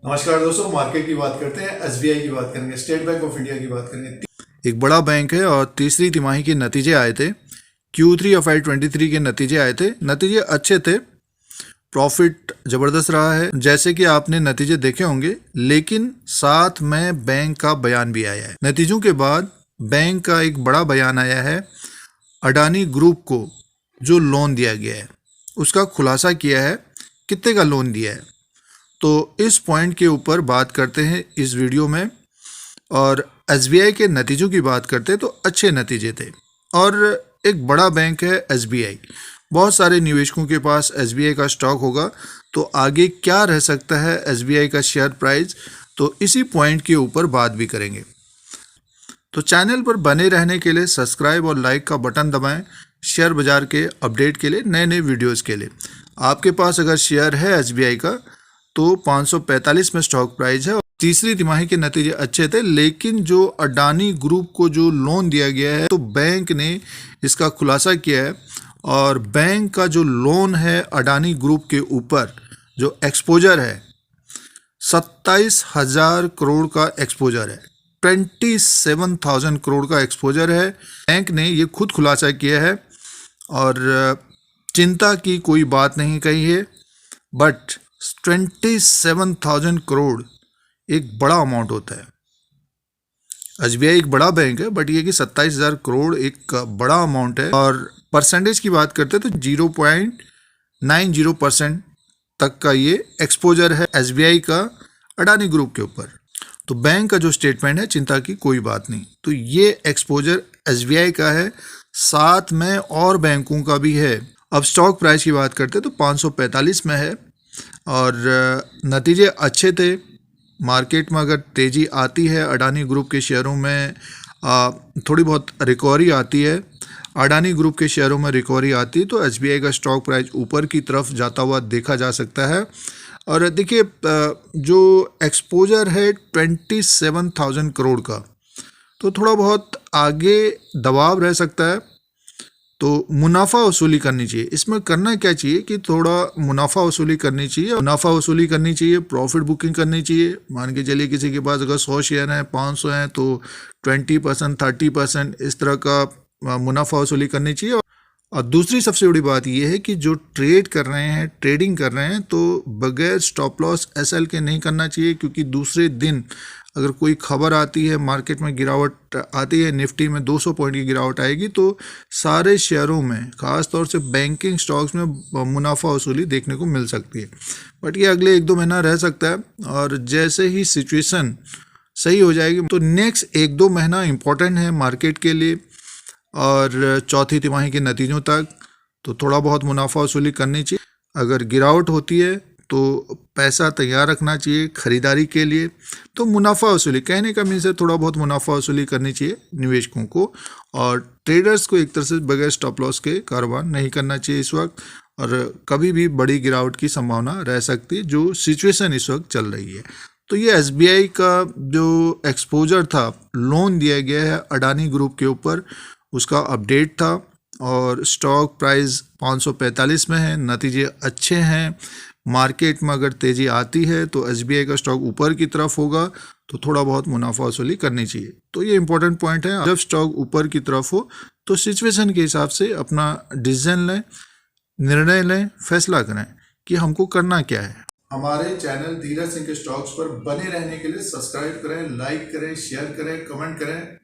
नमस्कार दोस्तों, मार्केट की बात करते हैं। एसबीआई की बात करेंगे, स्टेट बैंक ऑफ इंडिया की बात करेंगे। एक बड़ा बैंक है और तीसरी तिमाही के नतीजे आए थे। Q3 ऑफ FY23 के नतीजे आए थे। नतीजे अच्छे थे, प्रॉफिट ज़बरदस्त रहा है जैसे कि आपने नतीजे देखे होंगे, लेकिन साथ में बैंक का बयान भी आया है। नतीजों के बाद बैंक का एक बड़ा बयान आया है। अडानी ग्रुप को जो लोन दिया गया है उसका खुलासा किया है, कितने का लोन दिया है। तो इस पॉइंट के ऊपर बात करते हैं इस वीडियो में। और एसबीआई के नतीजों की बात करते तो अच्छे नतीजे थे और एक बड़ा बैंक है एसबीआई। बहुत सारे निवेशकों के पास एसबीआई का स्टॉक होगा, तो आगे क्या रह सकता है एसबीआई का शेयर प्राइस, तो इसी पॉइंट के ऊपर बात भी करेंगे। तो चैनल पर बने रहने के लिए सब्सक्राइब और लाइक का बटन दबाएं। शेयर बाजार के अपडेट के लिए, नए नए वीडियोस के लिए। आपके पास अगर शेयर है एसबीआई का तो 545 में स्टॉक प्राइस है। तीसरी तिमाही के नतीजे अच्छे थे, लेकिन जो अडानी ग्रुप को जो लोन दिया गया है तो बैंक ने इसका खुलासा किया है। और बैंक का जो लोन है अडानी ग्रुप के ऊपर जो एक्सपोजर है 27,000 करोड़ का एक्सपोजर है। 27,000 करोड़ का एक्सपोजर है। बैंक ने ये खुद खुलासा किया है और चिंता की कोई बात नहीं कही है। बट 27,000 करोड़ एक बड़ा अमाउंट होता है। एसबीआई एक बड़ा बैंक है, बट ये कि 27,000 करोड़ एक बड़ा अमाउंट है। और परसेंटेज की बात करते हैं तो 0.90% तक का ये एक्सपोजर है एसबीआई का अडानी ग्रुप के ऊपर। तो बैंक का जो स्टेटमेंट है, चिंता की कोई बात नहीं। तो ये एक्सपोजर एसबीआई का है, साथ में और बैंकों का भी है। अब स्टॉक प्राइस की बात करते हैं तो 545 में है और नतीजे अच्छे थे। मार्केट में अगर तेज़ी आती है अडानी ग्रुप के शेयरों में, थोड़ी बहुत रिकवरी आती है, अडानी ग्रुप के शेयरों में रिकवरी आती है, तो एसबीआई का स्टॉक प्राइस ऊपर की तरफ जाता हुआ देखा जा सकता है। और देखिए, जो एक्सपोजर है 27,000 करोड़ का, तो थोड़ा बहुत आगे दबाव रह सकता है। तो मुनाफा वसूली करनी चाहिए। इसमें करना क्या चाहिए कि थोड़ा मुनाफा वसूली करनी चाहिए। मुनाफा वसूली करनी चाहिए, प्रॉफिट बुकिंग करनी चाहिए। मान के चलिए किसी के पास अगर 100 शेयर हैं, 500 हैं, तो 20%, 30% इस तरह का मुनाफा वसूली करनी चाहिए। और दूसरी सबसे बड़ी बात यह है कि जो ट्रेड कर रहे हैं, ट्रेडिंग कर रहे हैं, तो बगैर स्टॉप लॉस एसएल के नहीं करना चाहिए। क्योंकि दूसरे दिन अगर कोई खबर आती है, मार्केट में गिरावट आती है, निफ्टी में 200 पॉइंट की गिरावट आएगी, तो सारे शेयरों में, ख़ास तौर से बैंकिंग स्टॉक्स में मुनाफा वसूली देखने को मिल सकती है। बट ये अगले 1-2 महीना रह सकता है। और जैसे ही सिचुएशन सही हो जाएगी, तो नेक्स्ट 1-2 महीना इंपॉर्टेंट है मार्केट के लिए। और चौथी तिमाही के नतीजों तक तो थोड़ा बहुत मुनाफा वसूली करनी चाहिए। अगर गिरावट होती है तो पैसा तैयार रखना चाहिए खरीदारी के लिए। तो मुनाफा वसूली कहने का मीन्स है थोड़ा बहुत मुनाफा वसूली करनी चाहिए निवेशकों को। और ट्रेडर्स को एक तरह से बगैर स्टॉप लॉस के कारोबार नहीं करना चाहिए इस वक्त। और कभी भी बड़ी गिरावट की संभावना रह सकती है, जो सिचुएशन इस वक्त चल रही है। तो ये एसबीआई का जो एक्सपोजर था, लोन दिया गया है अडानी ग्रुप के ऊपर, उसका अपडेट था। और स्टॉक प्राइस 545 में है। नतीजे अच्छे हैं। मार्केट में अगर तेज़ी आती है तो एसबीआई का स्टॉक ऊपर की तरफ होगा, तो थोड़ा बहुत मुनाफा वसूली करनी चाहिए। तो ये इंपॉर्टेंट पॉइंट है। जब स्टॉक ऊपर की तरफ हो तो सिचुएशन के हिसाब से अपना डिसीजन लें, निर्णय लें, फैसला करें कि हमको करना क्या है। हमारे चैनल धीरज सिंह के स्टॉक्स पर बने रहने के लिए सब्सक्राइब करें, लाइक करें, शेयर करें, कमेंट करें।